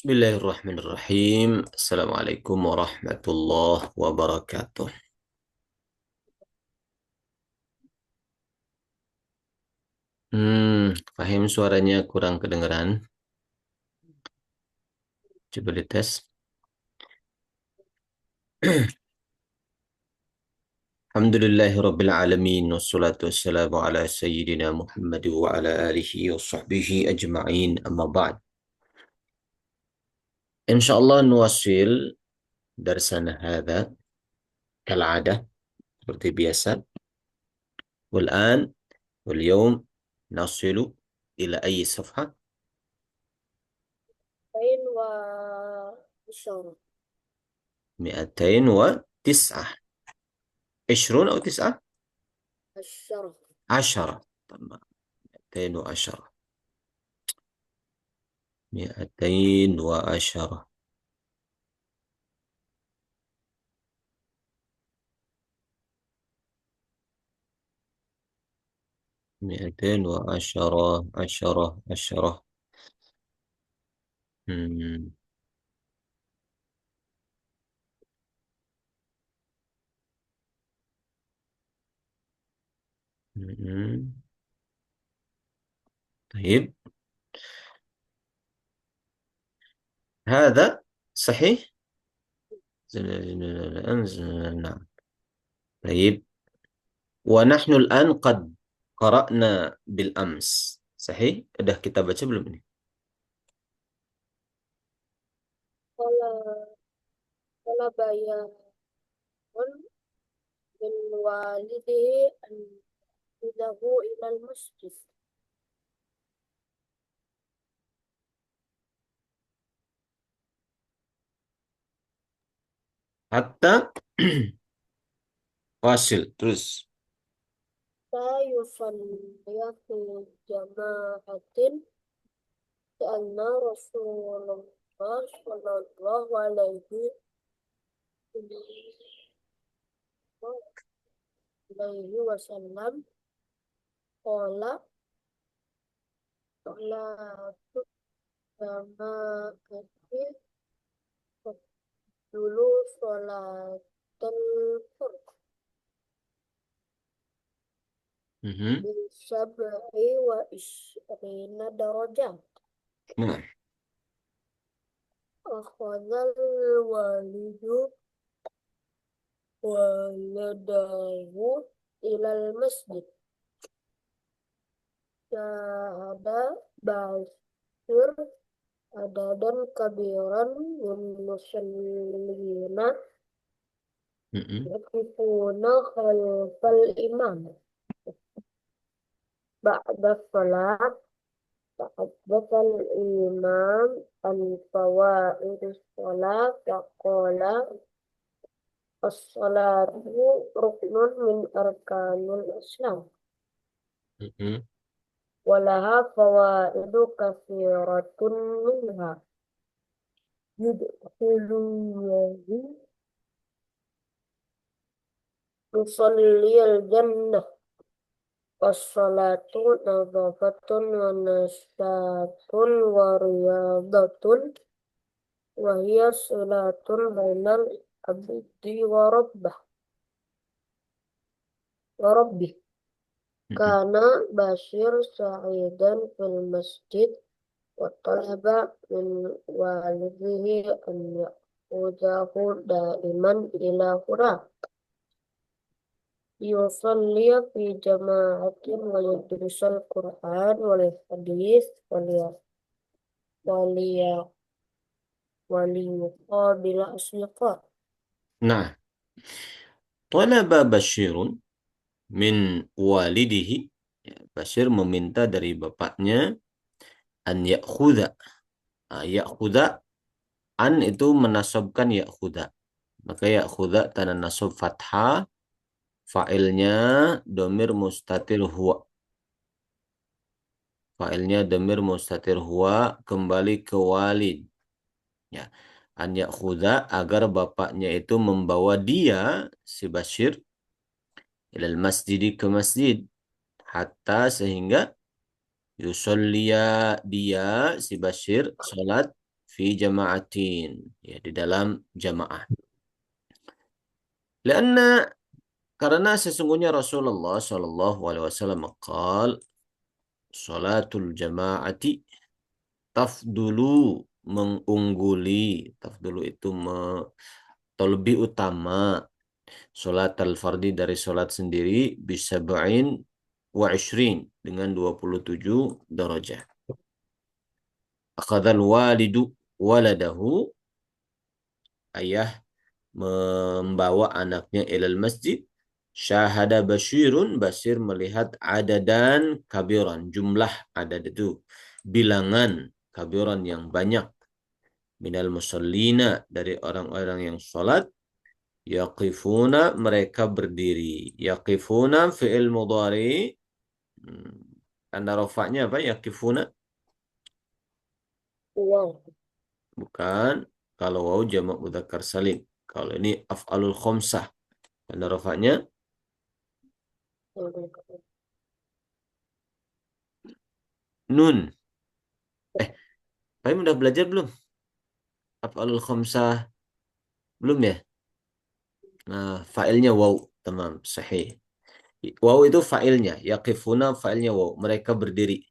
Bismillahirrahmanirrahim. Assalamualaikum warahmatullahi wabarakatuh. Fahim suaranya kurang kedengaran. Coba dites. Alhamdulillahi rabbil alamin wassalatu wassalamu ala sayyidina Muhammad wa ala alihi wa sahbihi ajma'in amma ba'd. Insyaallah nuwasil darsana hadha kal'adah seperti biasa. والآن واليوم نصل إلى أي صفحة؟ 210. 209. 20 أو 9؟ 10. 10. تمام. 210. 210. 210. 10. 10. Hmm. Hmm. طيب هذا صحيح. نعم. طيب ونحن الآن قد قرأنا بالأمس صحيح. Udah kita baca belum ini؟ قال قال بيان من والده أن يذهب إلى المسجد. Hatta wasil terus. لا يصلي في جماعة لأن رسول الله صلى الله عليه وسلم قال صلاة الجماعة dulu sholatul fard Mhm. bisab'i wa isrina darajat. Nah, Akhadhal walidu waladahu ilal masjid. Syahada basir adadan kabiran min musallina mhm. yakifuna khalfal imam. Ba'da salat تحدث الإمام عن فوائد الصلاة فقال الصلاة ركن من أركان الإسلام Mhm. ولها فوائد كثيرة منها يدخل يصلي الجنة والصلاة نظافة ونشاط ورياضة وهي صلة بين العبد وربه. Mhm. كان بشير سعيدا في المسجد وطلب من والده أن يأخذه دائما إلى هناك ليصلي في جماعة ويدرس القرآن والحديث ولي وليقابل أصدقاء. Nah, talaba Bashirun min walidihi. Ya, Bashir meminta dari bapaknya an ya'khudha. Ya'khudha, an itu menasabkan ya'khudha. Maka ya'khudha tanda nasab fathah, fa'ilnya domir mustatir huwa. Fa'ilnya domir mustatir huwa kembali ke walid. Ya. An ya'khudha agar bapaknya itu membawa dia si Bashir ilal masjid ke masjid hatta sehingga yusollia dia si Bashir salat fi jama'atin, ya di dalam jamaah. Karena sesungguhnya Rasulullah Shallallahu Alaihi Wasallam qal salatul jama'ati tafdulu mengungguli, tafdulu itu atau lebih utama salat al-fardi dari salat sendiri bisa ba'in wa ishrin dengan 27 derajat. Akhadhal walidu waladahu, ayah membawa anaknya ilal masjid. Syahada Bashirun, Bashir melihat adadan kabiran, jumlah adad itu bilangan kabiran yang banyak, minal musallina dari orang-orang yang sholat, yaqifuna mereka berdiri, yaqifuna fi'il mudhari, tanda rofaknya apa yaqifuna? Wow. Bukan, kalau waw jamak mudzakkar salim, kalau ini af'alul khomsah, tanda rofaknya nun. Kalian udah belajar belum? Af'alul khamsah belum ya? Nah, fa'ilnya waw, tamam, sahih. Waw itu fa'ilnya, yaqifuna fa'ilnya waw, mereka berdiri.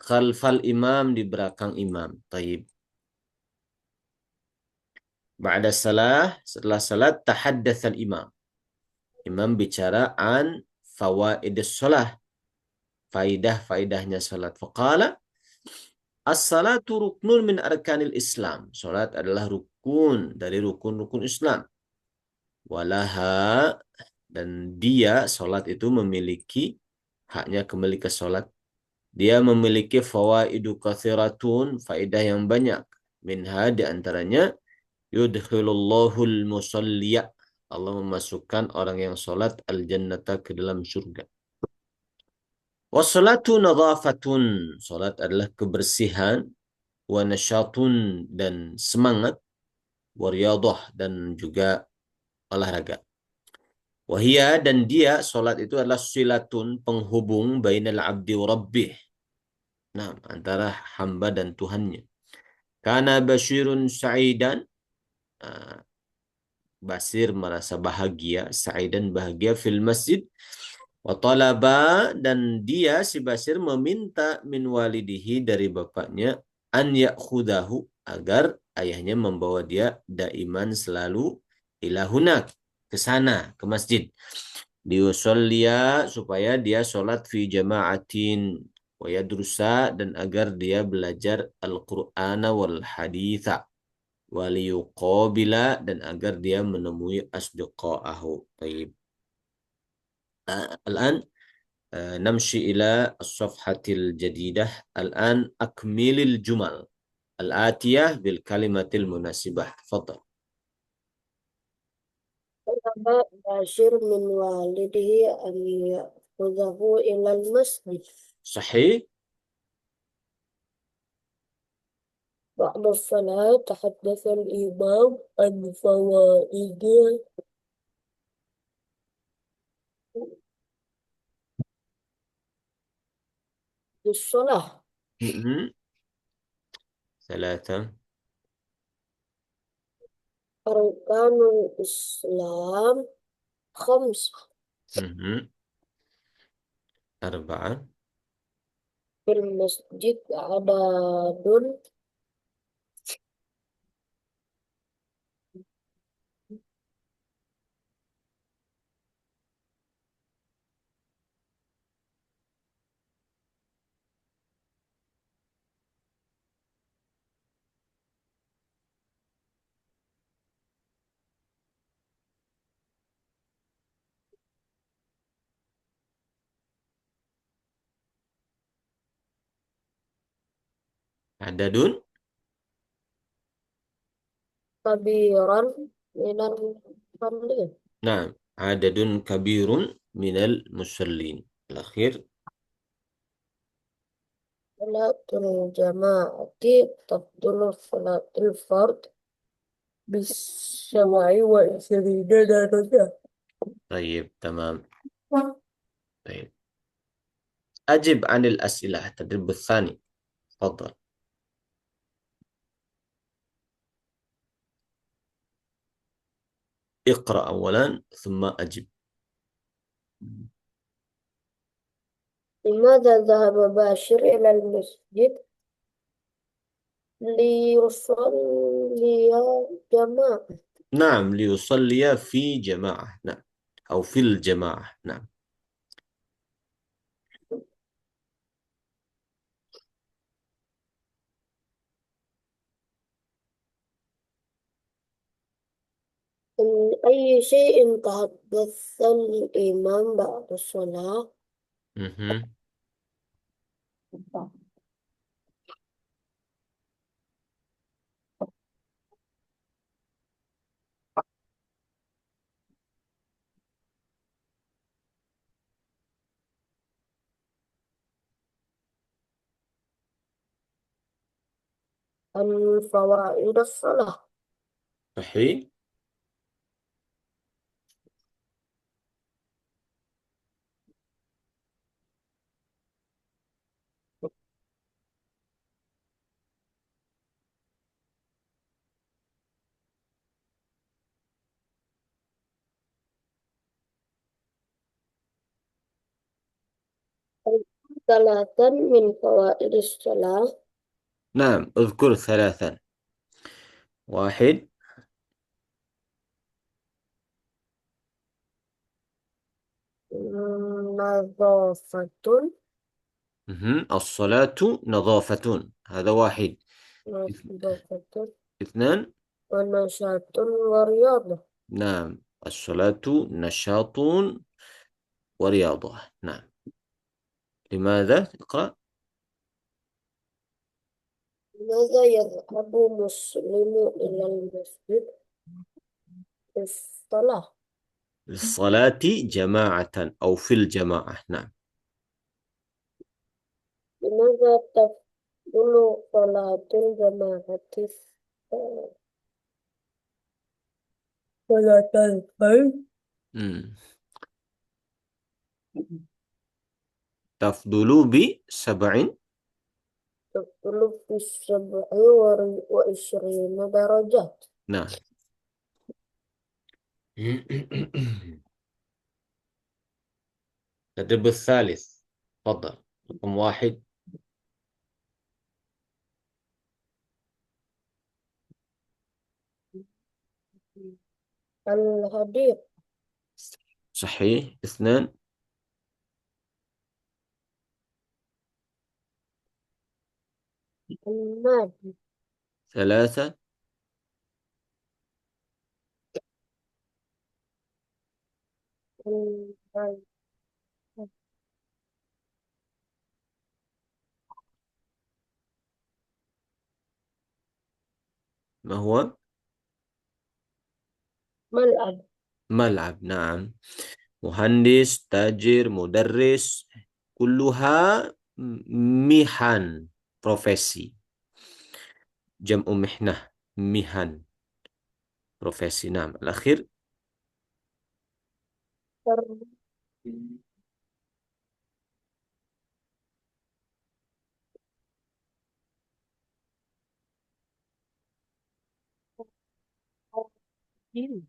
Khalfal imam di belakang imam. Taib. Ba'da salah, setelah salat tahaddatsal imam. Imam bicara an fawaidus shalah, faidah-faidahnya salat. Faqala as-salatu ruknun min arkanil Islam. Salat adalah rukun dari rukun-rukun Islam. Walaha, dan dia salat itu memiliki haknya kembali ke salat. Dia memiliki fawaidu katsiratun, faedah yang banyak. Minha di antaranya yudkhilullahul musalliya, Allah memasukkan orang yang salat al-jannata ke dalam surga. Wassalatu nadhafatun, salat adalah kebersihan, wa nasyatun dan semangat, wa riyadah dan juga olahraga. Wahia, dan dia salat itu adalah silatun, penghubung bainal abdi wa rabbih. Nah, antara hamba dan Tuhannya. Kana Bashirun sa'idan, uh, Basir merasa bahagia, sa'idan bahagia fil masjid, wa talaba, dan dia si Basir meminta min walidihi dari bapaknya, an ya'khudahu, agar ayahnya membawa dia daiman selalu ilahunak, ke sana, ke masjid. Diusollia, supaya dia sholat fi jama'atin, wa yadrusa, dan agar dia belajar Al-Qur'ana wal haditha, wa liyuqabila, dan agar dia menemui asdiqa'ahu. Taib. Al-an namshi ila as-safhatil jadidah. Al-an akmilil jumal al-atiyah bil kalimatil munasibah. Fadal. طلب باشر من والده أن يأخذه إلى المسجد. Sahih. بعد الصلاة تحدث الإمام عن فوائد الصلاة. ثلاثة. أركان الإسلام خمسة. أربعة. في المسجد عدد Adadun. كبيرا من المصلين. Nah, adadun kabirun minal musallin. Akhir. صلاة الجماعة تفضل صلاة الفرد ب27 درجة. طيب تمام. طيب أجب عن الأسئلة. التدريب الثاني. تفضل. اقرأ أولا ثم أجب. لماذا ذهب باشر إلى المسجد ليصلي جماعة؟ نعم، ليصلي في جماعة. نعم، أو في الجماعة. نعم. من أي شيء تحدث الإمام بعد الصلاة؟ مهم. عن فوائد الصلاة. صحيح. ثلاثا من فوائد الصلاة. نعم، اذكر ثلاثا. واحد. نظافة. مهم. الصلاة نظافة، هذا واحد. نظافة اثنان. ونشاط ورياضة. نعم، الصلاة نشاط ورياضة. نعم. لماذا؟ اقرأ. لماذا يذهب مسلم إلى المسجد في الصلاة؟ للصلاة جماعة أو في الجماعة. نعم. لماذا تفضل صلاة الجماعة صلاة الفرد؟ مم. تفضل بسبع. تفضل في 27 درجات. نعم. الدرب الثالث. تفضل. رقم واحد. الحديث. صحيح. اثنان. النادي. ثلاثة. النادي. ما هو؟ ملعب. ملعب. نعم. مهندس، تاجر، مدرس، كلها مهن، profesi. جمع محنة، مهن، profesi. نعم. الأخير. الترجيل.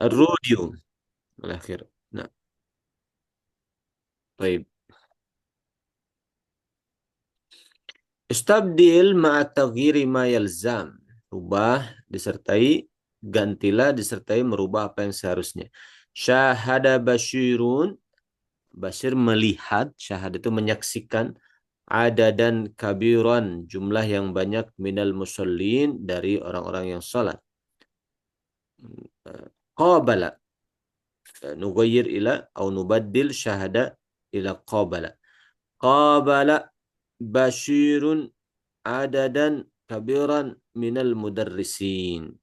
الروديو. الأخير. نعم. طيب. Istabdil ma'a taghyiri ma yalzam. Rubah disertai, gantilah disertai merubah apa yang seharusnya. Syahada Basyirun. Basyir melihat, syahada itu menyaksikan, ada dan kabiran, jumlah yang banyak, minal musallin, dari orang-orang yang salat. Qabala. Nughayyir ila atau nubaddil syahada ila qabala. Qabala Basyirun adadan kabiran minal mudarrisin.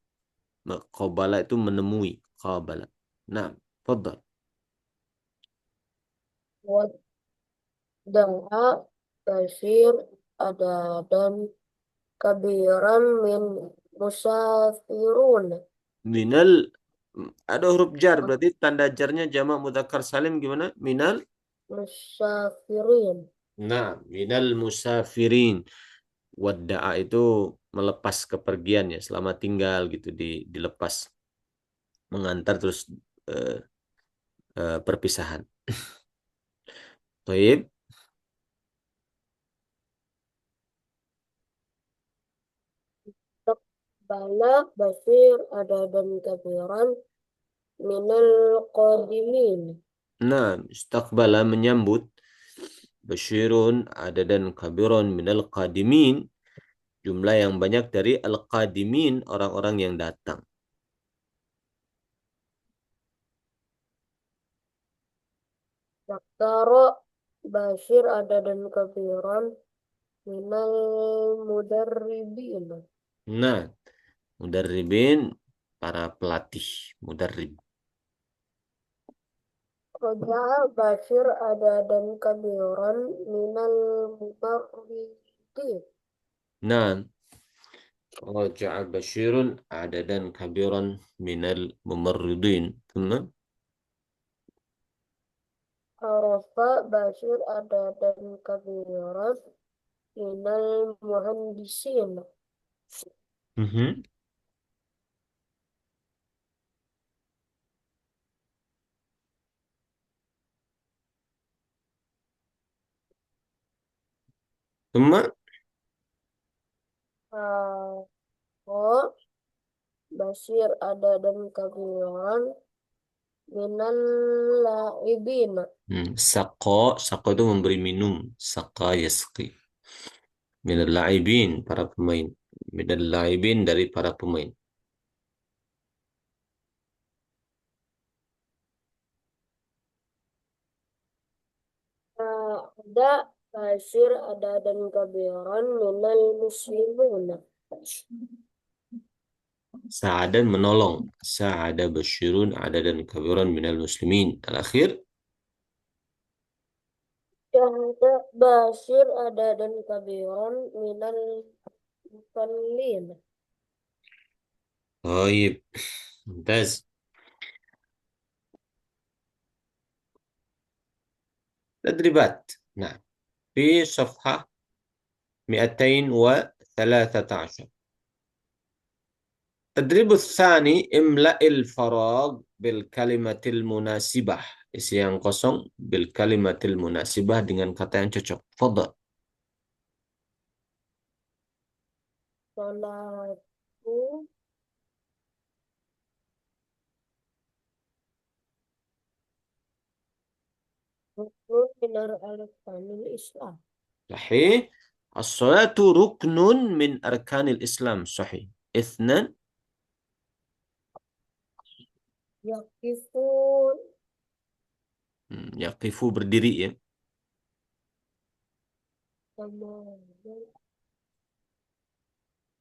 Qabala itu menemui. Qabala. Nah, fadal. ودعا بشير عددا كبيرا من مسافرون. Minal, ada huruf jar, berarti tanda jarnya jamak mudzakkar salim gimana? Minal. مسافرين. Nah, minal musafirin. Wadda'a itu melepas kepergian ya, selama tinggal gitu, dilepas. mengantar terus eh, perpisahan. Baik. Bala Basir ada dan kabiran minal qadimin. Nah, istaqbala menyambut Basyirun ada dan kabirun minal qadimin, jumlah yang banyak dari al-qadimin, orang-orang yang datang. Daktaro Basir ada dan kabiran minal mudarribin. Nah, mudarribin para pelatih, mudarrib. Raja'a Basir ada dan kabiran minal mumarridin. Nah, raja'a Basyirun adadan kabiran minal mumarridin. Thumma Arafa Basir ada dan kabiran minal muhandisin. Mhm. Thumma Oh, Basir ada dan kabiran minal laibin. saqa itu memberi minum, saqa yasqi. Minal la'ibin para pemain. Minal la'ibin dari para pemain. Ada Basir ada dan kabiran minal muslimun. Sa'adan menolong. Sa'ada basyirun adadan kabiran minal muslimin. Al-akhir. Syahada Basir ada dan kabiran minal musallin. طيب ممتاز. تدريبات. نعم. في صفحة 213. التدريب الثاني املأ الفراغ بالكلمة المناسبة. Isi yang kosong bil kalimatil munasibah dengan kata yang cocok. Fadal. Salatu rukun minar arkanil Islam. صحيح. الصلاة ركن من أركان الإسلام. صحيح. اثنان. Yakifu Yaqifu berdiri ya. sama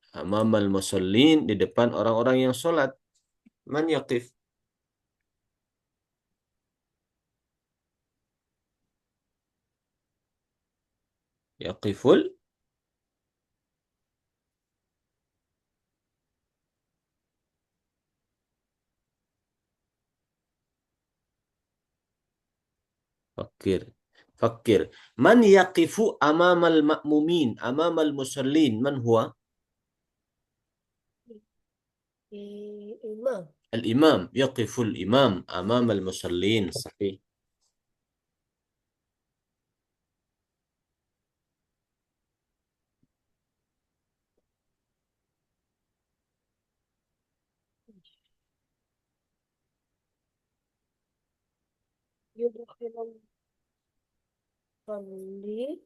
Amamal musallin di depan orang-orang yang sholat. Man yaqif? Yaqiful fakir. Fakir. Man yaqifu amamal ma'mumin, amamal musallin. Man huwa? imam. Al-imam. Yaqiful imam amamal musallin. Sahih. Yudhilal Salli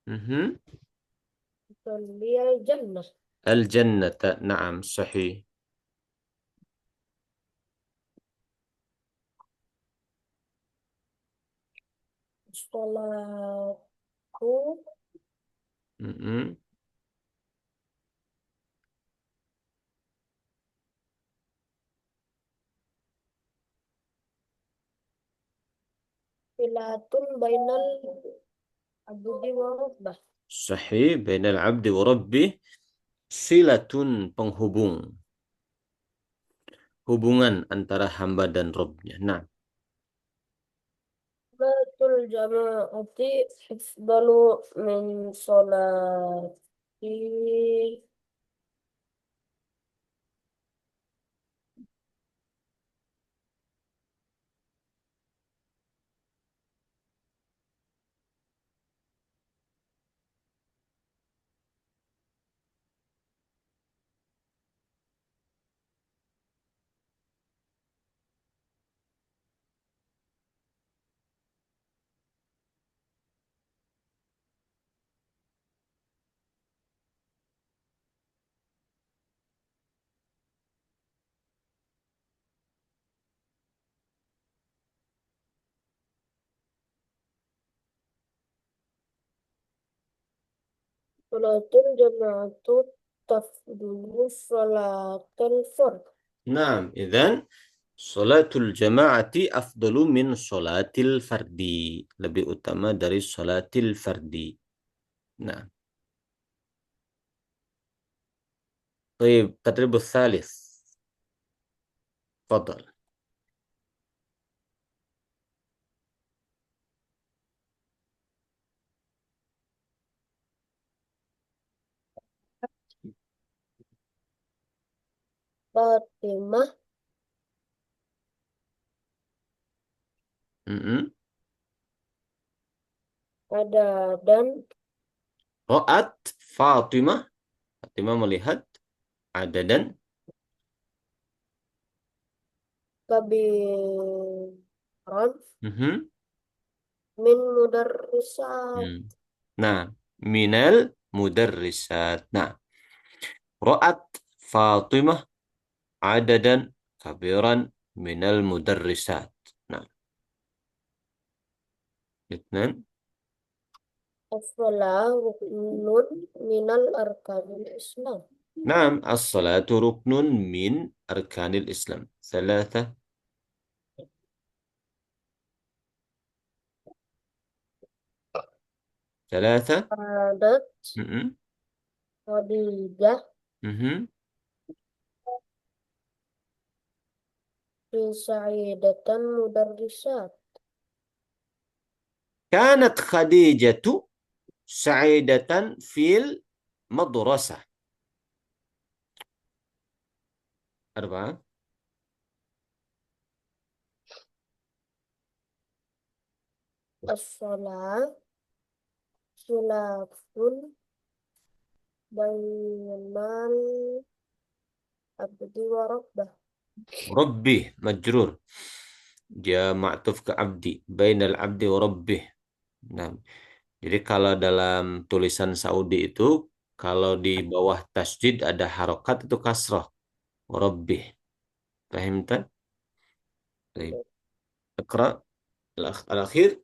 Mhm. Salli al jannah. الجنة. نعم صحيح. Salatu Mhm. Filatun bainal abdi wa rabbah. Sahih. Bainal abdi wa rabbih. Silatun penghubung. Hubungan antara hamba dan Robnya. Nah, Salatul jama'ati afdalu min sholati Salatul jama'atu tafdulu salatul fard. Nah, idzan salatul jama'ati afdalu min salatil fardi. Lebih utama dari salatil fardi. Nah, طيب التدريب الثالث. تفضل. Fatimah Mm-mm. ada dan Ra'at Fatimah. Fatimah melihat ada dan kabiran mhm. min mudarrisat. Hmm. Nah, minal mudarrisat. Nah, ra'at Fatimah adadan kabiran minal mudarrisat. Nah, itnan. As-salah ruknun minal arkanil Islam. نعم الصلاة ركن من أركان الإسلام ثلاثة. ثلاثة. Adat مهم. Khadijah مهم. fi sa'idatan mudarrisat. كانت خديجة سعيدة في المدرسة. أربعة. As-salah khilafun bainal abdi wa rabbah. ربه مجرور، dia ma'tuf ke abdi, bainal abdi wa rabbih. Nah, jadi kalau dalam tulisan Saudi itu, kalau di bawah tasjid ada harokat itu kasroh, rabbih. Fahim tak? Baik. Iqra al-akhir.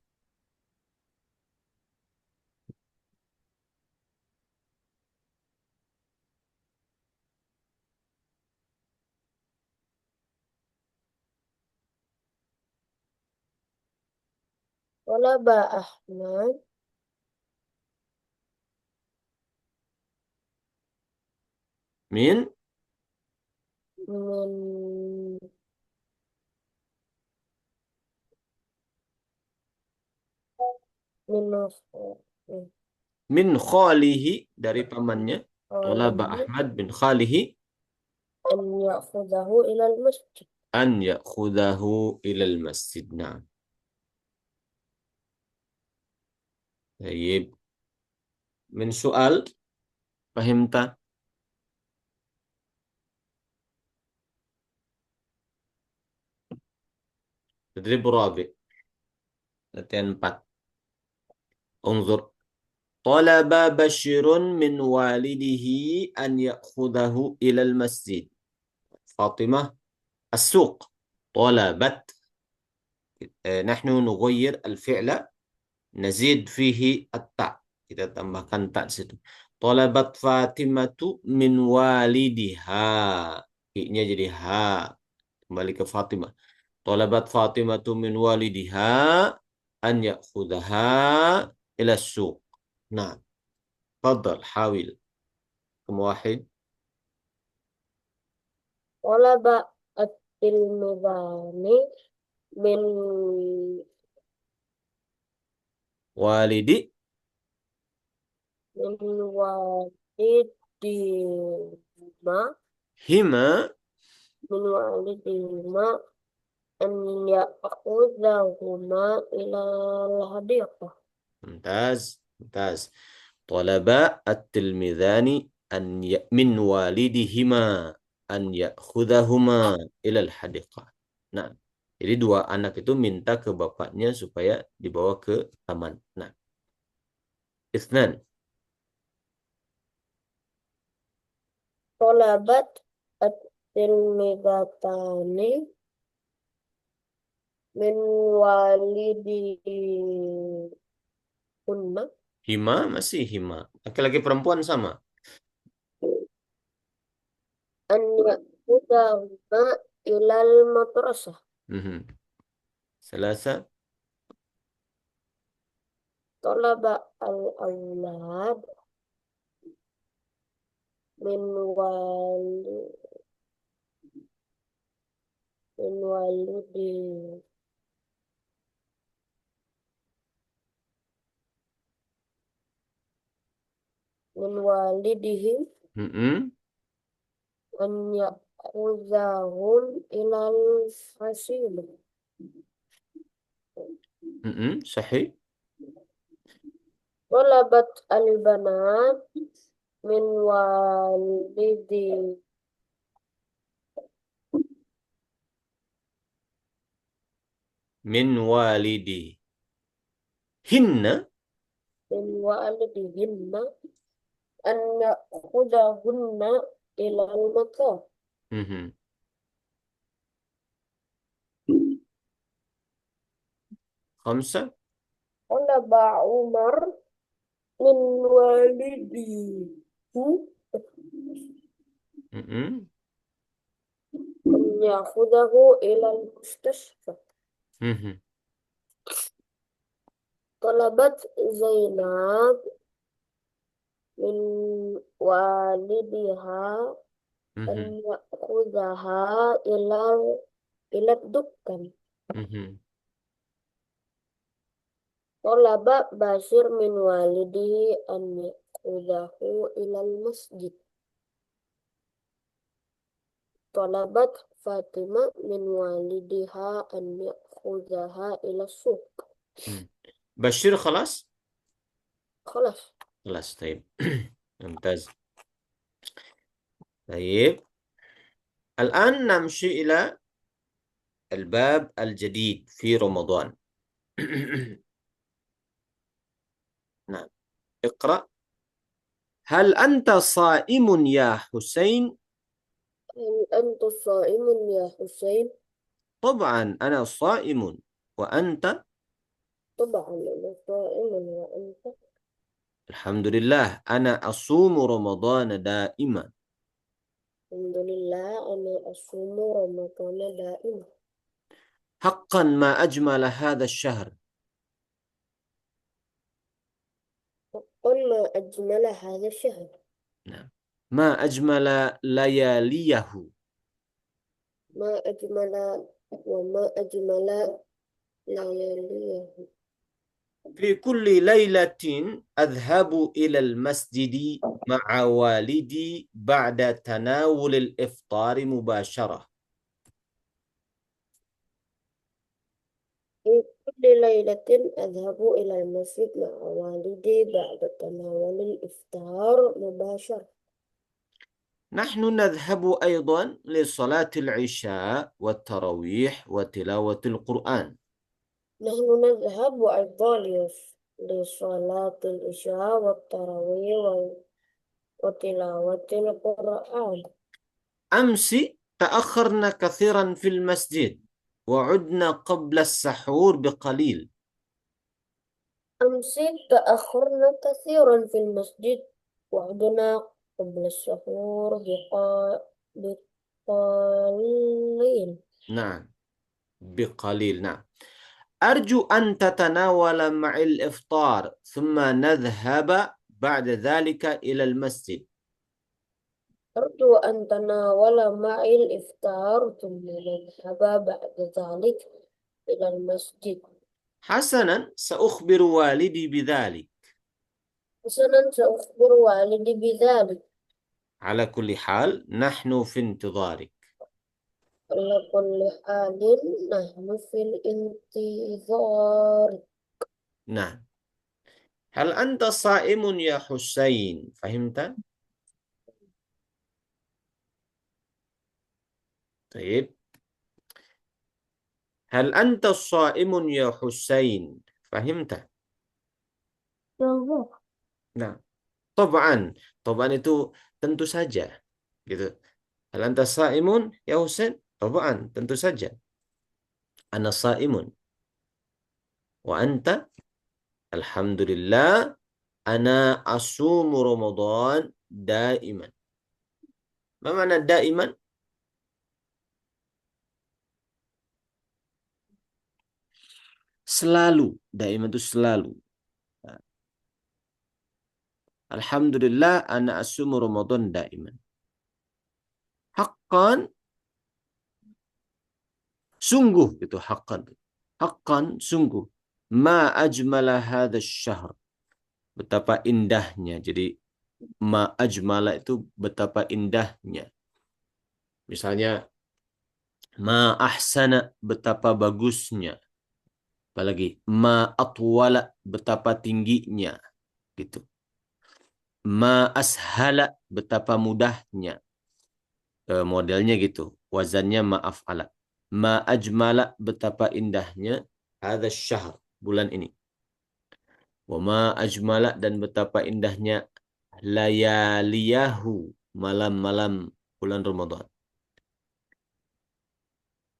Talaba Ahmad Min min min min khalihi, dari pamannya. Talaba alihi Ahmad bin khalihi an ya'khudhahu ila al-masjid. an ya'khudahu ilal masjid. Nah, baik. Min soal, fahim tak? Tadrib rabi. Latihan 4. Unzur. Talaba Bashirun min walidihi an ya'khudahu ilal masjid. Fatimah as-suq. Talabat. Nahnu nughayir al-fi'la, nazid fihi at-ta'. Kita tambahkan ta' di situ. Talabat Fatimatu min walidiha. I-nya jadi ha. Kembali ke Fatimah. Talabat Fatimatu min walidiha an ya'khudaha ila suq. Nah, تفضل حاول. كم واحد؟ Talaba at-tilmidhani min والدي min walidihima هما. min walidihima an ya'khudhahuma ila al-hadiqah. ممتاز ممتاز. طلب التلميذان من والدهما أن يأخذهما إلى الحديقة. Nah, jadi dua anak itu minta ke bapaknya supaya dibawa ke taman. Nah, Isnan. Talabat at-tilmidhatani min walidihunna Hima masih hima. Laki-laki perempuan sama. أن يأخذهما إلى المدرسة. Mhm. Selasa. طلب الأولاد من والد من والدي من والدهم Mhm. أن يأخذهم إلى الفصيل. Mhm. Sahih. طلبت البنات من والدي Min walidi. Hinna. من والدهن أن يأخذهن إلى المطار. Mhm. Khamsa. طلب عمر من والديه Mhm. أن يأخذه إلى المستشفى. Mhm. طلبت زينب من والدها Mhm. أن يأخذها إلى الدكان. Mhm. طلب بشير من والده أن يأخذه إلى المسجد. طلبت فاطمة من والدها أن يأخذها إلى السوق. Mhm. Bashir khalas? خلاص. Khalas, taib. Mumtaz. Taib. الآن نمشي إلى الباب الجديد في رمضان. نعم. اقرأ. هل أنت صائم يا حسين؟ هل أنت صائم يا حسين؟ طبعا أنا صائم. وأنت؟ طبعا أنا صائم وأنت؟ الحمد لله أنا أصوم رمضان دائما. الحمد لله أنا أصوم رمضان دائما. حقا ما أجمل هذا الشهر. قل ما أجمل هذا الشهر. نعم. ما أجمل لياليه. ما أجمل وما أجمل لياليه. في كل ليلة أذهب إلى المسجد مع والدي بعد تناول الإفطار مباشرة. في كل ليلة أذهب إلى المسجد مع والدي بعد تناول الإفطار مباشرة. نحن نذهب أيضا لصلاة العشاء والتراويح وتلاوة القرآن. نحن نذهب أيضا لصلاة العشاء والتراويح وتلاوة القرآن. أمس تأخرنا كثيرا في المسجد وعدنا قبل السحور بقليل. أمس تأخرنا كثيرا في المسجد وعدنا قبل السحور بقليل. نعم، بقليل. نعم. أرجو أن تتناول معي الإفطار ثم نذهب بعد ذلك إلى المسجد. أرجو أن تناول معي الإفطار ثم نذهب بعد ذلك إلى المسجد. حسنا، سأخبر والدي بذلك. حسنا سأخبر والدي بذلك. على كل حال نحن في انتظارك. على كل حال نحن في الانتظار. نعم. هل أنت صائم يا حسين؟ فهمت؟ طيب. هل أنت صائم يا حسين؟ فهمت؟ يا الله. Nah, طبعا. طبعا itu tentu saja. Gitu. Hal anta saimun ya Husain? طبعا, tentu saja. Ana saimun. Wa anta? Alhamdulillah. Ana asumu Ramadan daiman. Apa makna daiman? Selalu. Daiman itu selalu. Alhamdulillah ana asumu Ramadan daiman. Haqqan, sungguh itu haqqan. Haqqan, sungguh. Ma ajmala hadha syahr. Betapa indahnya. Jadi ma ajmala itu betapa indahnya. Misalnya ma ahsana, betapa bagusnya. Apalagi ma atwala, betapa tingginya. Gitu. Ma ashala, betapa mudahnya. Modelnya gitu. Wazannya ma af'ala. Ma ajmala, betapa indahnya. Hadha syahr, bulan ini. Wa ma ajmala, dan betapa indahnya layaliyahu, malam-malam bulan Ramadan.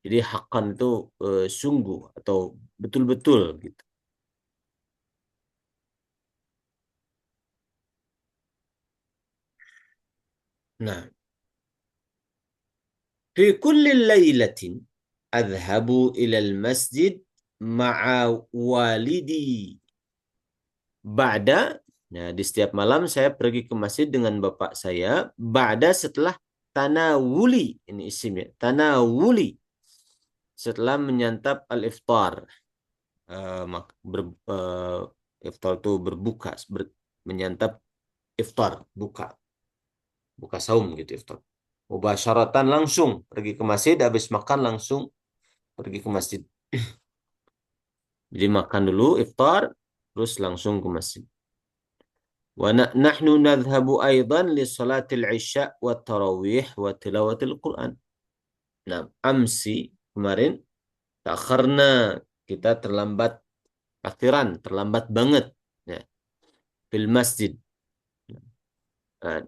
Jadi haqqan itu sungguh atau betul-betul gitu. Nah, fi kulli lailatin adhabu ilal masjid ma'a walidi ba'da. Nah, di setiap malam saya pergi ke masjid dengan bapak saya ba'da, setelah tanawuli, ini isimnya tanawuli, setelah menyantap al-iftar. Eh, iftar itu berbuka, menyantap iftar, buka buka saum gitu, iftar. Mubasyaratan, langsung pergi ke masjid, habis makan langsung pergi ke masjid. Jadi makan dulu iftar, terus langsung ke masjid. Wa nahnu nadhhabu aidan li salatil isya wa tarawih wa tilawatil Quran. Nah, amsi, kemarin, takharna, kita terlambat, akhiran, terlambat banget, ya, fil masjid. Nah,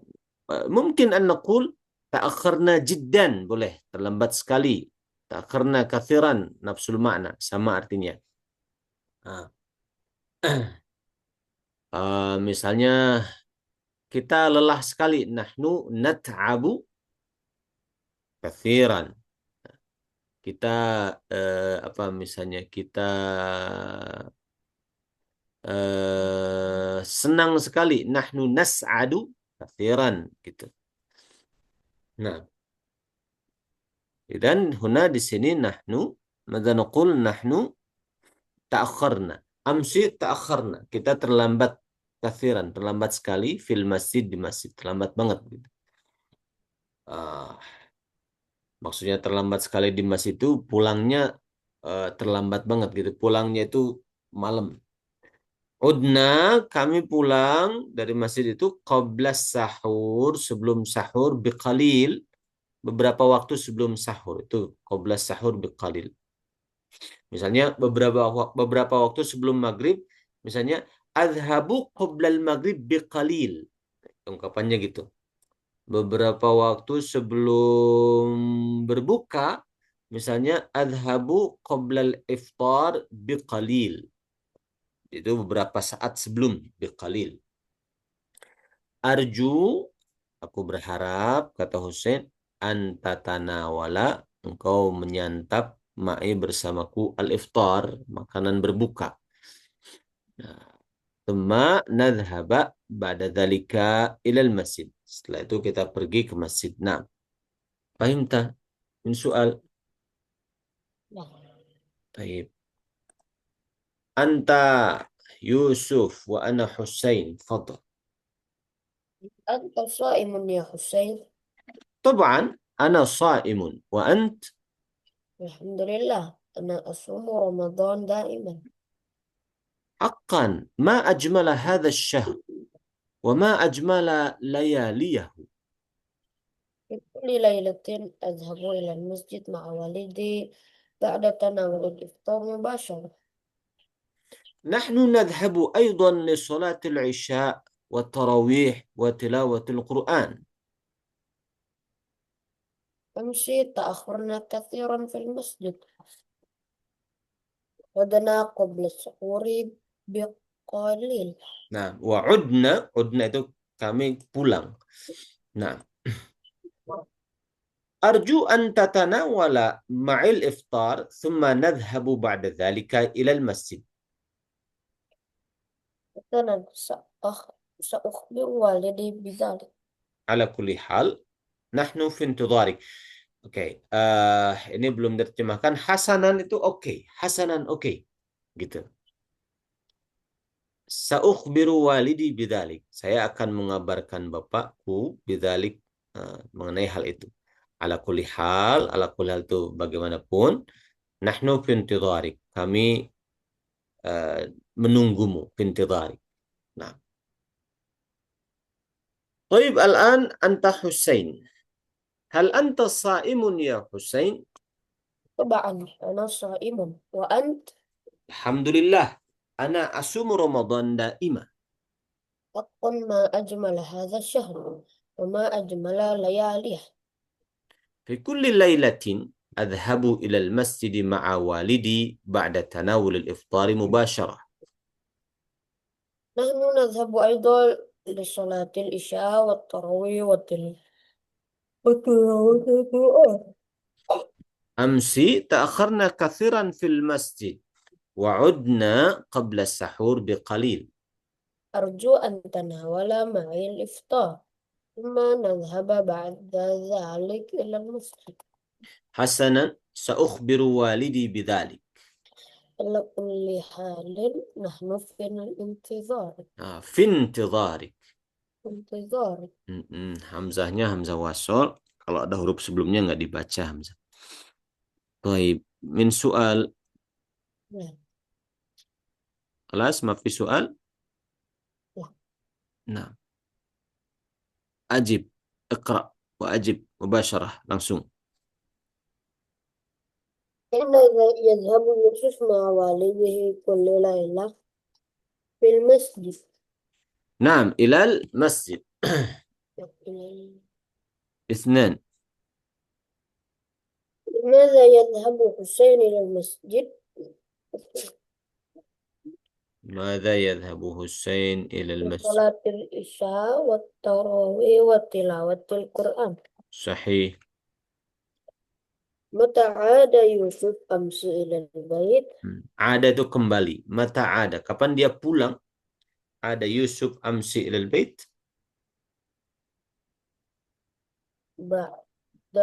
mungkin an naqul ta'akharna jiddan, boleh, terlambat sekali. Ta'akharna kathiran, nafsul makna, sama artinya. Nah, misalnya kita lelah sekali, nahnu nat'abu kathiran. Kita apa misalnya kita senang sekali, nahnu nas'adu kathiran gitu. Nah, dan huna di sini nahnu, maka naqul nahnu ta'akharna. Amsi ta'akharna. Kita terlambat kathiran, terlambat sekali fil masjid, di masjid, terlambat banget gitu. Ah, maksudnya terlambat sekali di masjid itu pulangnya terlambat banget gitu. Pulangnya itu malam. Udna, kami pulang dari masjid itu qabla sahur, sebelum sahur, biqalil, beberapa waktu sebelum sahur. Itu qabla sahur biqalil. Misalnya beberapa waktu sebelum maghrib, misalnya adhabu qoblal maghrib biqalil. Ungkapannya gitu. Beberapa waktu sebelum berbuka, misalnya adhabu qoblal iftar biqalil. Itu beberapa saat sebelum, biqalil. Arju, aku berharap, kata Husain, antatanawala, engkau menyantap ma'i bersamaku al-iftar, makanan berbuka. Nah, thumma nadhhaba ba'da dhalika ilal masjid. Setelah itu kita pergi ke masjid. Nah, fahimta min soal. Nah, Taib. Anta Yusuf wa ana Husain. Fadl. أنت صائم يا حسين. طبعا أنا صائم وأنت. الحمد لله أنا أصوم رمضان دائما. حقا ما أجمل هذا الشهر وما أجمل لياليه. في كل ليلة أذهب إلى المسجد مع والدي بعد تناول الإفطار مباشرة. نحن نذهب أيضا لصلاة العشاء والتراويح وتلاوة القرآن. أمس تأخرنا كثيرا في المسجد. غدنا قبل السحور قليل. Nah, udna itu kami pulang. Nah, arju an tatanawala ma'il iftar thumma nadhhabu ba'da dhalika ila al-masjid. مثلا سأخبر والدي بذلك. Ala kulli hal, nahnu fi intidharik. Oke, ini belum diterjemahkan. Hasanan itu oke, hasanan oke, gitu. Sa'ukhbiru walidi bidzalik. Saya akan mengabarkan bapakku bidzalik, mengenai hal itu. Ala kulli hal itu bagaimanapun, nahnu fi intidharik. Kami menunggumu fi intidharik. Nah, طيب الآن أنت حسين. هل أنت صائم يا حسين؟ طبعا أنا صائم، وأنت؟ الحمد لله أنا أصوم رمضان دائما. حق ما أجمل هذا الشهر وما أجمل لياليه. في كل ليلة أذهب إلى المسجد مع والدي بعد تناول الإفطار مباشرة. نحن نذهب أيضا لصلاة العشاء والتراويح وتلاوة القرآن. أمس تأخرنا كثيرا في المسجد وعدنا قبل السحور بقليل. أرجو أن تناول معي الإفطار ثم نذهب بعد ذلك إلى المسجد. حسنا، سأخبر والدي بذلك. على كل حال نحن في الانتظار. في انتظارك. انتظار. Hamzahnya hamzah wasol. Kalau ada huruf sebelumnya nggak dibaca hamzah. Baik, min soal. لا. خلاص ما في سؤال. لا. Nah, ajib, iqra wa ajib mubasharah, langsung. كان يذهب يوسف مع والده كل ليلة في المسجد. نعم، إلى المسجد. اثنان. لماذا يذهب حسين إلى المسجد؟ ماذا يذهب حسين إلى المسجد؟ لصلاة العشاء والتراويح وتلاوة القرآن. صحيح. متى عاد يوسف أمس إلى البيت؟ Ada itu kembali. Mata ada. Kapan dia pulang? Ada Yusuf amsi ilal bait. بعد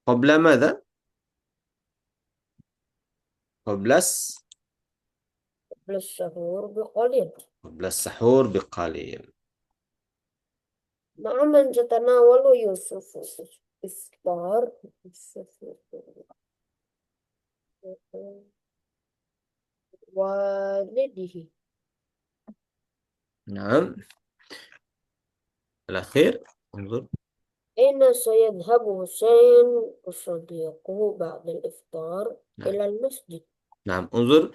Qabla madha? Qablas. قبل السحور بقليل. Qabla sahur biqalil. مع من تتناول يوسف إفطار والده. نعم. الأخير. انظر. أين سيذهب حسين وصديقه بعد الإفطار؟ نعم. إلى المسجد. نعم، انظر.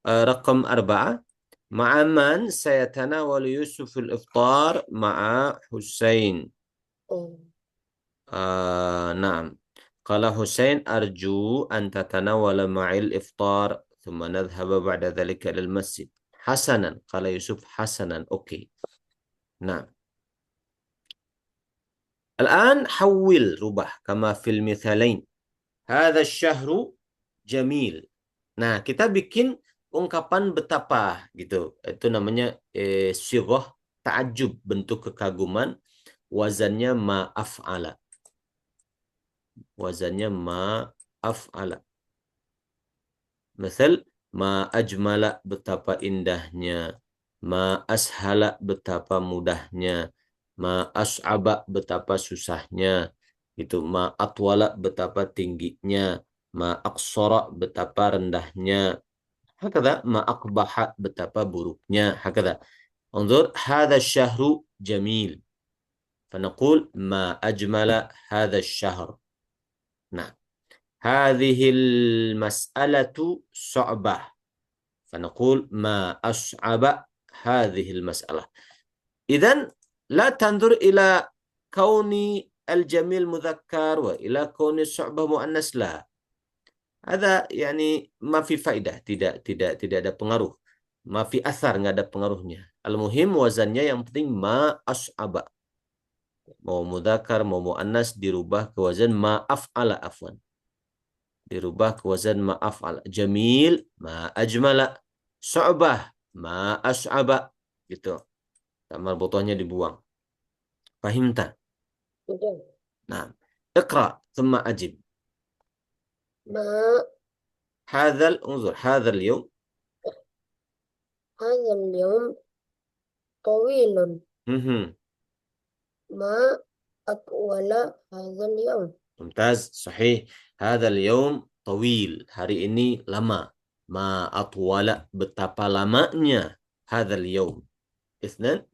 رقم 4. مع من سيتناول يوسف الإفطار؟ مع حسين. نعم. قال حسين أرجو أن تتناول معي الإفطار ثم نذهب بعد ذلك إلى المسجد. حسنا، قال يوسف حسنا أوكي. نعم. الآن حول ربح كما في المثالين. هذا الشهر جميل. Nah, kita bikin ungkapan betapa gitu. Itu namanya sighah ta'ajjub, bentuk kekaguman. Wazannya ma'af'ala. Wazannya ma'af'ala. Misal, ma ajmala, betapa indahnya. Ma ashala, betapa mudahnya. Ma as'aba, betapa susahnya. Itu ma atwala, betapa tingginya. Ma aqsara, betapa rendahnya. Hakadha, ma aqbaha, betapa buruknya. Hakadha. Unzur, hadha syahru jamil. فنقول ما أجمل هذا الشهر. Nah, هذه المسألة صعبة. فنقول ما أصعب هذه المسألة. إذن لا تنظر إلى كون الجميل مذكر وإلى كون الصعبة مؤنث، لا. Ada yani ma fi faidah, tidak ada pengaruh. Ma fi asar, nggak ada pengaruhnya. Al-muhim wazannya yang penting ma as'aba. Mau mudzakkar mau muannas dirubah ke wazan ma af'ala afwan. Dirubah ke wazan ma af'ala. Jamil ma ajmala. Su'bah ma as'aba. Gitu. Tak marbutohnya dibuang. Fahimta? Udah. Nah. Iqra thumma ajib. ما انظر هذا اليوم. هذا اليوم طويل. مهم. ما أطول هذا اليوم. ممتاز صحيح. هذا اليوم طويل. Hari ini lama. Ma atwala. Betapa lamanya. هذا اليوم. اثنان.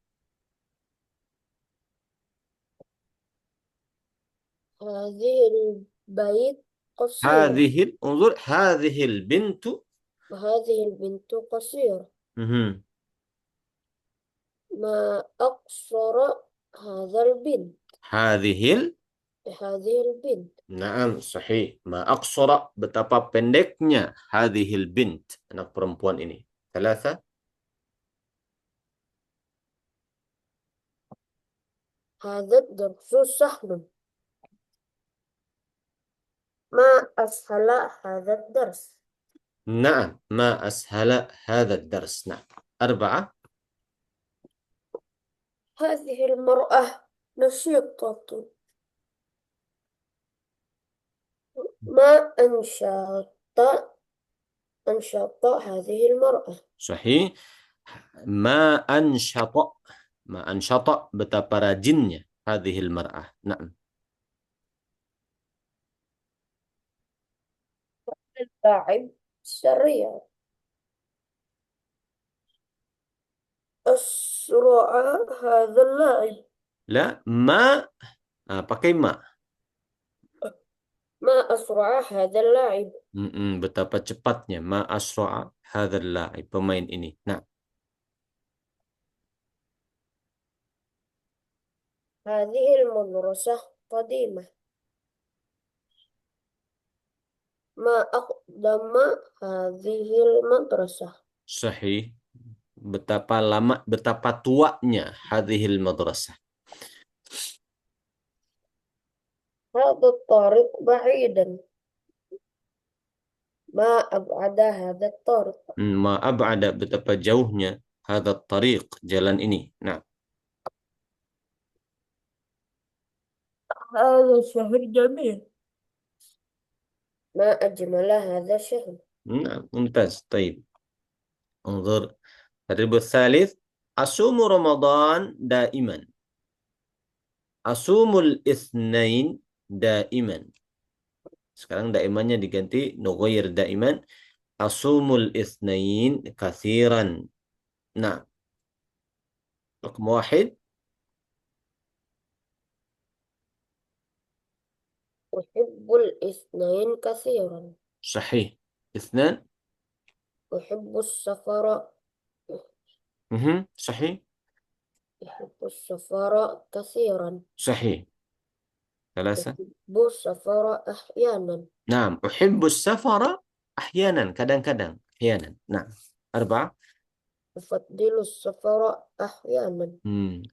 هذه البيت قصيرة. انظر هذه البنت. وهذه البنت قصيرة. مهم. ما أقصر هذا البنت. هذه هذه البنت. Naam, sahih. Ma aqsara, betapa pendeknya hadhil bint, anak perempuan ini. Thalatha. هذا الدرس سهل. ما أسهل هذا الدرس. Naam, ma ashala hadha dars. Nah. Arba'ah. هذه المرأة نشيطة. ما أنشط هذه المرأة. Sahih. Ma anshata. Ma anshata, betapa rajinnya hadhil mar'ah. Naam. اللاعب سريع. أسرع هذا اللاعب. La, ma. Pakai ma. ما أسرع هذا اللاعب. Betapa cepatnya. Ma asra'a hadzal la'ib, pemain ini. Nah. هذه المدرسة قديمة. ما أقدم هذه المدرسة. Sahih. Betapa lama, betapa tuanya hadhil madrasah. هذا الطريق بعيدا. ما أبعد هذا الطريق. Ma ab'ada, betapa jauhnya hadha tariq, jalan ini. Nah. هذا الشهر جميل. ما أجمل هذا الشهر. Nah, mumtaz. Taib. انظر الربع الثالث. أصوم رمضان دائما. أصوم الاثنين دائما. Sekarang daimannya diganti nughayyir daiman. Asumul itsnain katsiran. Nah, رقم واحد. أحب الاثنين كثيرا. صحيح. اثنان. أحب السفر. صحيح. أحب السفر كثيرا. صحيح. ثلاثة. أحب السفر أحيانا. نعم. أحب السفر أحيانا. kadang-kadang. أحيانا. نعم. أربعة. أفضل السفر أحيانا.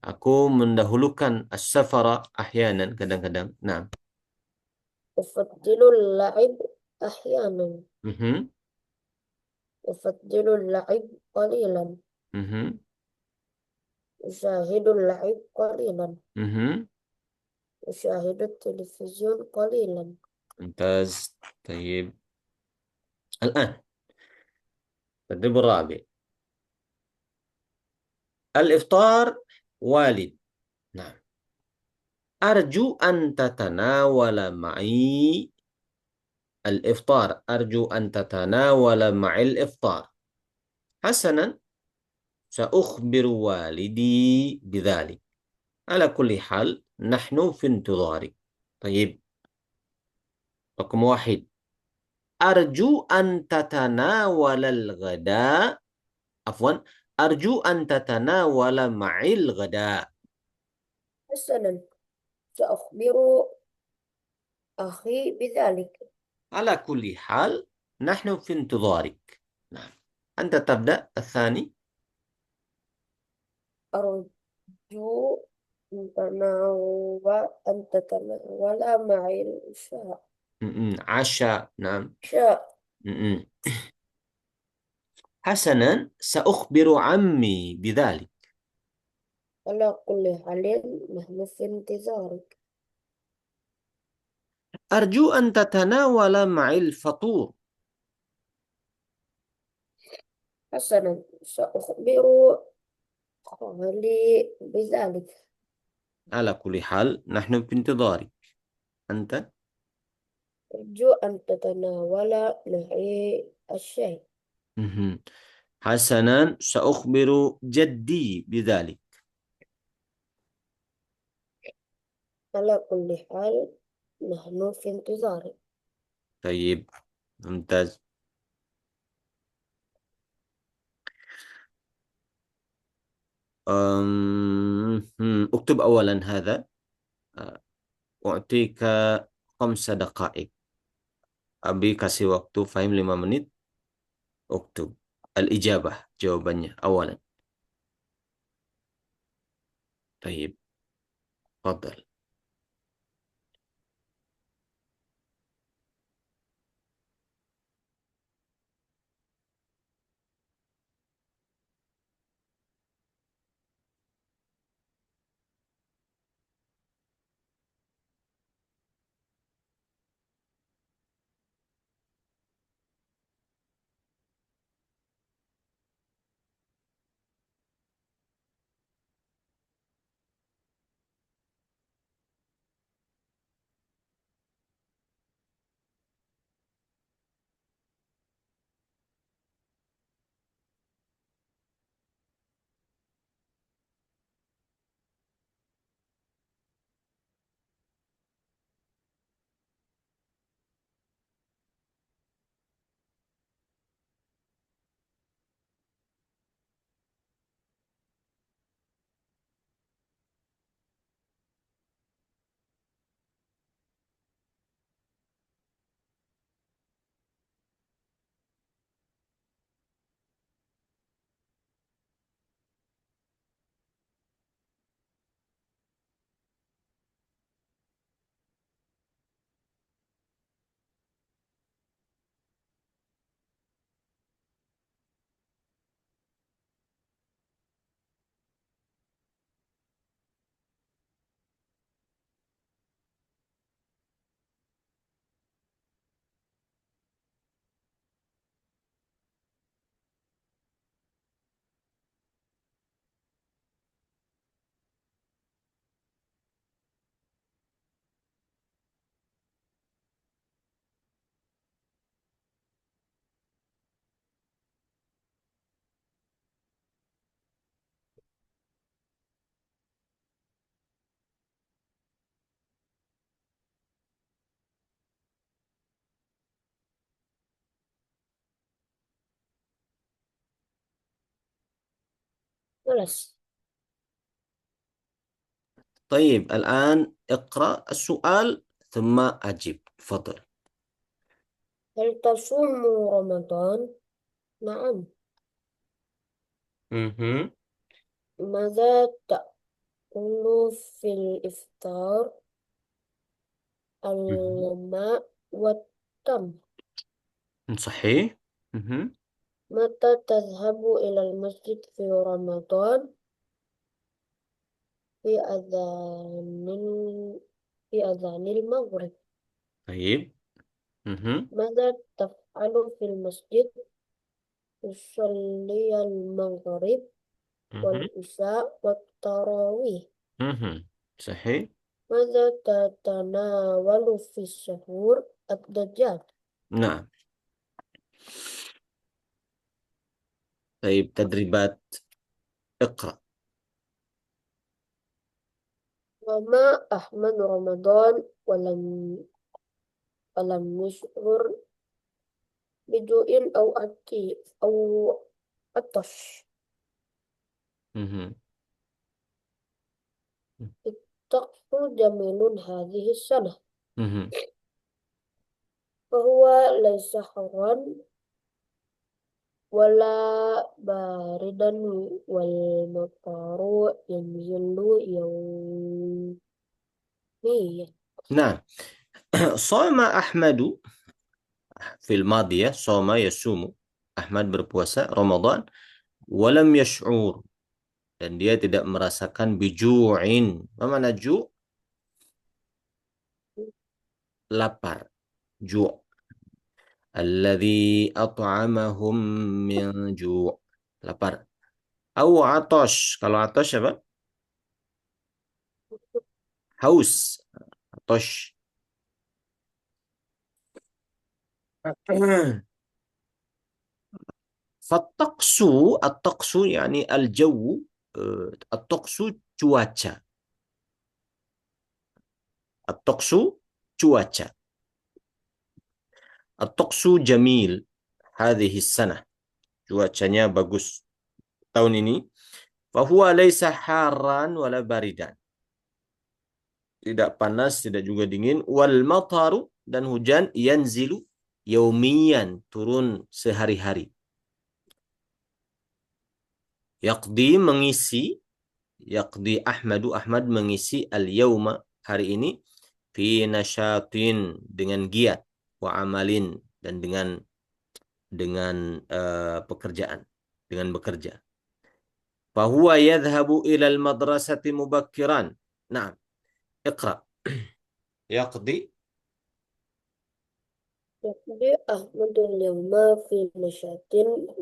Aku mendahulukan as-safara ahyanan, kadang-kadang. Nah. أفضل اللعب أحيانا. Mhm. أفضل اللعب قليلا. Mhm. أشاهد اللعب قليلا. Mhm. أشاهد التلفزيون قليلا. ممتاز. طيب. الآن التدريب الرابع. الإفطار والد. نعم. أرجو أن تتناول معي الإفطار. أرجو أن تتناول معي الإفطار. حسنا. سأخبر والدي بذلك. على كل حال نحن في انتظارك. طيب. رقم واحد. أرجو أن تتناول الغداء. عفوا. أرجو أن تتناول معي الغداء. حسنا، سأخبر أخي بذلك. على كل حال نحن في انتظارك. نعم. أنت تبدأ الثاني. أرجو أن تتناول معي العشاء. عشاء. نعم. عشاء. م-م. حسنا، سأخبر عمي بذلك. على كل حال نحن في انتظارك. أرجو أن تتناول معي الفطور. حسنا، سأخبر خالي بذلك. على كل حال نحن في انتظارك. أنت. أرجو أن تتناول معي الشاي. مهم. حسنا، سأخبر جدي بذلك. على كل حال نحن في انتظارك. طيب، ممتاز. اكتب أولا هذا. أه، أعطيك 5 دقائق. Abi kasih waktu Fahim 5 menit. Uktub al-ijabah, jawabannya awalan. Tayyib, fadal. خلاص. طيب، الآن اقرأ السؤال ثم أجب. تفضل. هل تصوم رمضان؟ نعم. مهم. ماذا تأكل في الإفطار؟ مهم. الماء والتمر. صحيح. مهم. متى تذهب إلى المسجد في رمضان؟ في في أذان المغرب. طيب. مهم. ماذا تفعل في المسجد؟ تصلي المغرب مهم. والعشاء والتراويح. مهم. صحيح. ماذا تتناول في السحور؟ الدجاج. نعم. طيب، تدريبات. اقرأ. وما أحمد رمضان ولم يشعر بجوع أو عطش. مهم. الطقس جميل هذه السنة. مهم. فهو ليس حرا ولا باردا والمطر ينزل يوميا. Nah, Soma Ahmadu fil madhi ya, soma yasumu. Ahmad berpuasa Ramadan walam yash'ur dan dia tidak merasakan biju'in. Apa mana ju'? Lapar. Ju'. Alladhi at'amahum min ju'. Lapar. Au atosh. Kalau atosh apa? Haus. Atosh. Fattaqsu, at-taqsu yani al-jawu, at-taqsu cuaca. At-taqsu cuaca. At-taqsu jamil hadhihi sanah. Cuacanya bagus tahun ini. Fahuwa laisa harran wala baridan. Tidak panas, tidak juga dingin. Wal mataru dan hujan yanzilu yaumiyan, turun sehari-hari. Yaqdi mengisi, yaqdi Ahmadu, Ahmad mengisi al-yauma, hari ini, fi nasyatin, dengan giat, wa amalin, dan dengan pekerjaan, dengan bekerja. Fahuwa yadhhabu ilal madrasati mubakkiran. Nah, iqra. Yaqdi. يقضي أحمد اليوم في نشاط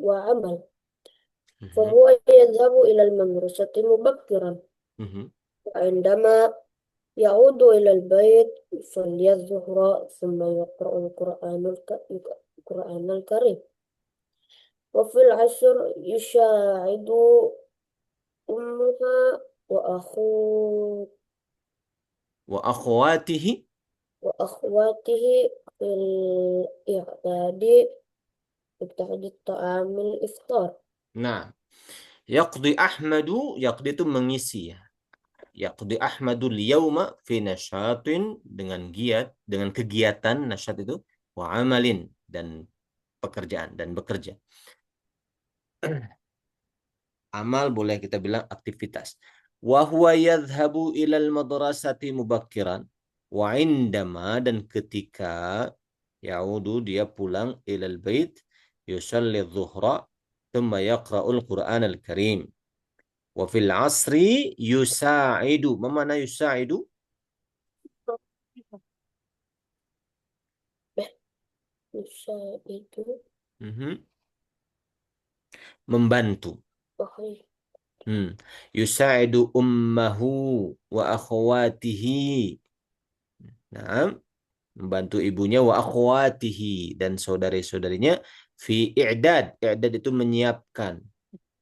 وعمل Mhm, فهو يذهب إلى المدرسة مبكرا mhm. وعندما يعود إلى البيت يصلي الظهر ثم يقرأ القرآن الكريم وفي العصر يساعد أمها Wa akhwatihi. وأخواته في إعداد طعام الإفطار. Nah, yaqdi Ahmadu, yaqdi itu mengisi ya. Yaqdi Ahmadul yauma fi nasyatin, dengan giat, dengan kegiatan, nasyat itu, wa amalin, dan pekerjaan, dan bekerja. Amal boleh kita bilang aktivitas. Wa huwa yadhhabu ilal madrasati mubakkiran. Wa indama, dan ketika yaudu, dia pulang, ilal bait, yusalli dhuhra, thumma yaqra'ul Qur'an al-Karim. Wa fil asri yusa'idu. Mana yusa'idu? يساعد Mhm. Membantu. صحيح. Hmm. Yusa'idu ummahu wa akhwatihi. Nah, membantu ibunya, wa akhwatihi, dan saudari-saudarinya, fi i'dad. I'dad itu menyiapkan.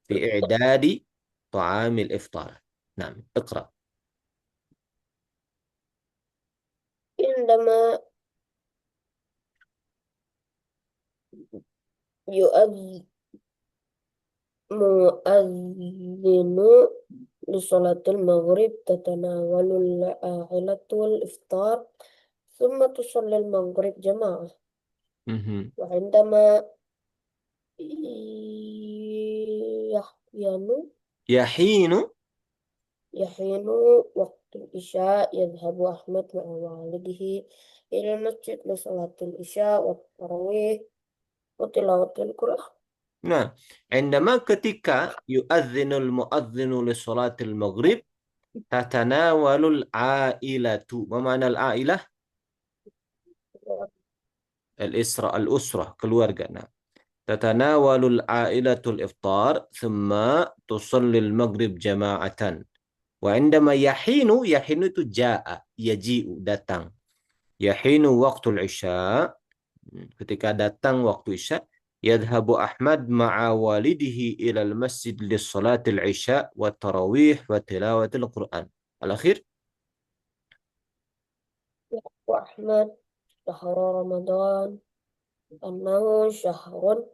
Fi i'dadi ta'amil iftar. Nah, iqra. عندما يؤذن مؤذن لصلاة المغرب تتناول العائلة الإفطار ثم تصلي المغرب جماعة Mhm. وعندما يحين Yahinu. يحين وقت العشاء يذهب أحمد مع والده إلى المسجد لصلاة العشاء والتراويح وتلاوة القرآن. Nah, indama, ketika yu'adzinul mu'adzinu li salatil maghrib, tatanawalul ailatu. Ma ma'na al-ailah? Al-isra, al-usrah, keluarga. Nah, tatanawalul ailatul iftar, thumma tusallil maghrib jama'atan. Wa indama yahinu, yahinu itu ja'a, yaji'u, datang. Yahinu waktul isya, ketika datang waktu isya, yadhhabu Ahmad ma'a walidihi ilal masjid lis salatil isya wa tarawih wa tilawatil Qur'an. Al-akhir. وأحمد شهر رمضان أنه شهر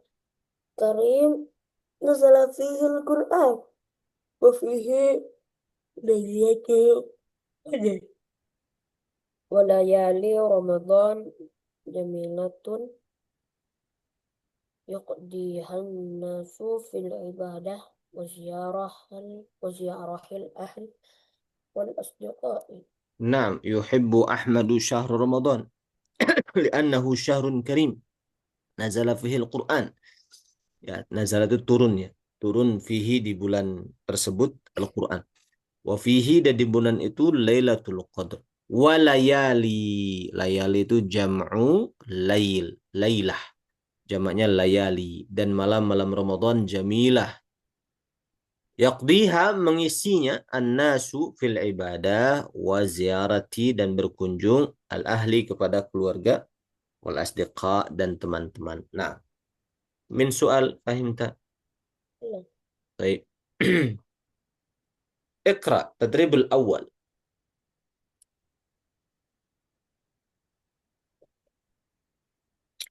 كريم نزل فيه القرآن وفيه ليلة القدر وليالي رمضان جميلة يقضيها الناس في العبادة وزيارة الأهل والأصدقاء. نعم، يحب أحمد شهر رمضان لأنه شهر كريم نزل فيه القرآن. Ya, nazala itu turun ya. Turun fihi di bulan tersebut Al-Quran. Wa fihi dan di bulan itu Lailatul Qadr. Wa layali. Layali itu jam'u lail. Lailah. Jamaknya layali. Dan malam-malam Ramadan jamilah. Yaqdiha mengisinya an-nasu fil ibadah wa ziarati dan berkunjung al-ahli kepada keluarga wal asdiqa dan teman-teman. Nah, min soal fahimta. نعم. Baik. اقرأ تدريب الأول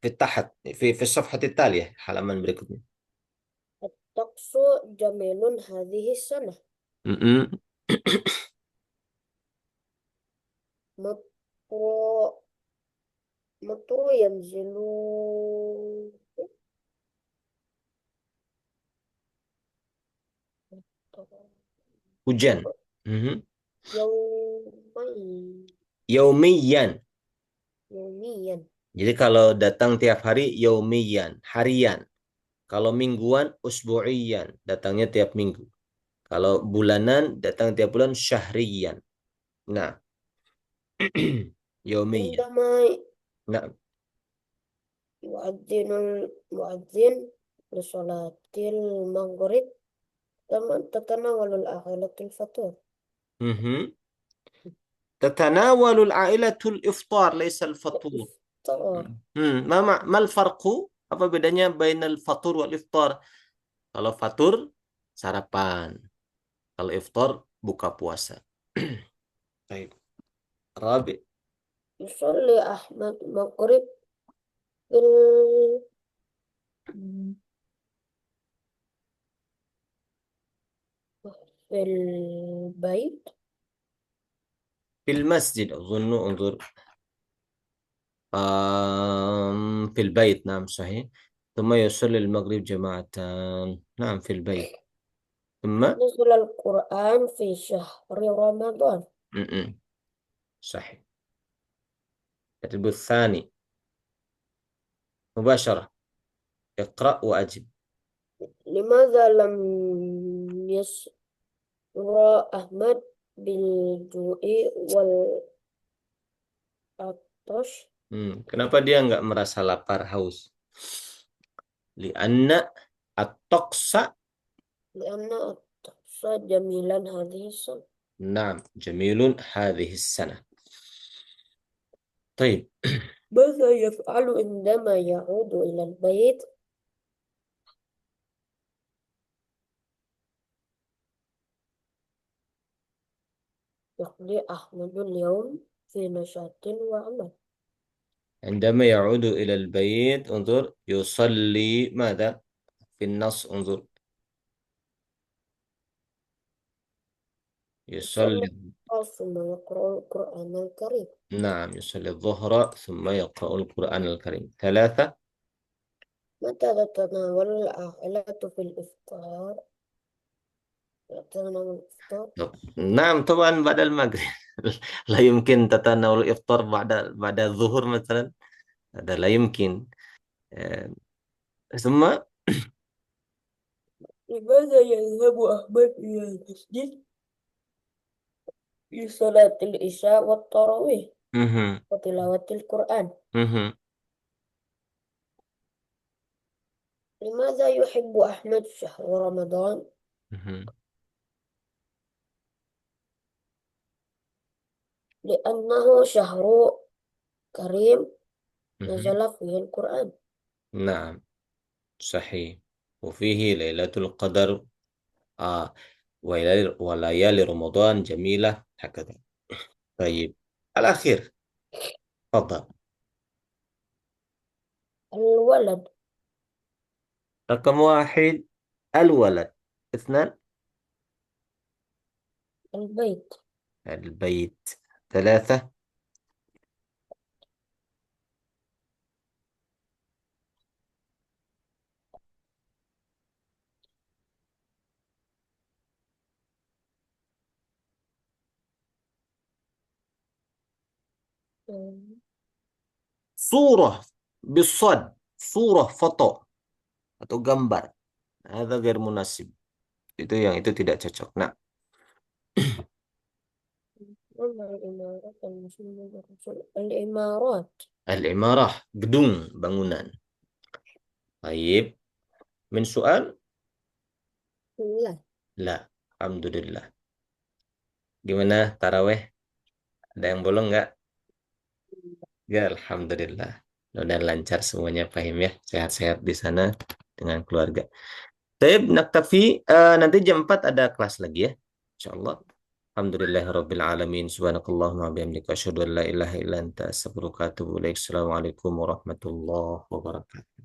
في تحت في الصفحة التالية halaman berikutnya. الطقس جميل هذه السنة. Mm-mm. مطر مطر ينزل Hujan. Mhm. يومي Yaumiyan. يوميا. Jadi kalau datang tiap hari yaumiyan, harian. Kalau mingguan usbu'iyan, datangnya tiap minggu. Kalau bulanan datang tiap bulan syahriyan. Nah, yaumiyan. عندما Nah, يؤذن المؤذن لصلاة المغرب تتناول العائلة الفطور. mhm. تتناول العائلة الإفطار ليس الفطور. الإفطار. ما الفرق؟ Apa bedanya bainal fatur wal iftar? Kalau fatur sarapan, kalau iftar buka puasa. Baik. Rabi. يصلي أحمد المغرب في ال- في البيت. Fil masjid أظن انظر في البيت نعم صحيح. ثم يصلي المغرب جماعة. نعم في البيت. ثم نزل القرآن في شهر رمضان. م-م. صحيح. الترتيب الثاني مباشرة. اقرأ وأجب. لماذا لم يشعر أحمد بالجوع والعطش؟ Kenapa dia nggak merasa lapar haus? Lianna at-taqsa. لأن الطقس جميلا هذه السنة. نعم جميل هذه السنة. طيب. ماذا يفعل عندما يعود إلى البيت؟ يقضي أحمد اليوم في نشاط وعمل. عندما يعود إلى البيت انظر يصلي ماذا في النص انظر يصلي يصلي. ثم يقرأ القرآن الكريم. نعم يصلي الظهر ثم يقرأ القرآن الكريم. ثلاثة. متى تتناول العائلة في الإفطار؟ تتناول الإفطار نعم طبعا بعد المغرب. لا يمكن تتناول الإفطار بعد الظهر مثلا. هذا لا يمكن. ثم لماذا يذهب أحمد إلى المسجد لصلاة العشاء والتراويح مهم. وتلاوة القرآن؟ مهم. لماذا يحب أحمد شهر رمضان؟ مهم. لأنه شهر كريم مهم. نزل فيه القرآن. نعم صحيح. وفيه ليلة القدر. وليالي رمضان جميلة هكذا. طيب الأخير تفضل. الولد. رقم واحد الولد. اثنان البيت. البيت. ثلاثة Hmm. Surah bisad, surah foto atau gambar. Ada ghair munasib. Itu yang itu tidak cocok. Nah, وما الإمارات المسلمة الرسول الإمارات. al-imarah, gedung, bangunan. Baik. Min soal? لا. La. Alhamdulillah. Gimana taraweh? Ada yang bolong nggak? Ya, Alhamdulillah. Mudah lancar semuanya, paham ya. Sehat-sehat di sana dengan keluarga. Taib, naktafi. Nanti jam 4 ada kelas lagi ya. InsyaAllah. Alhamdulillahirabbil alamin. Subhanakallahumma bihamdika asyhadu an la ilaha illa anta astaghfiruka wa atubu ilaik. Assalamualaikum warahmatullahi wabarakatuh.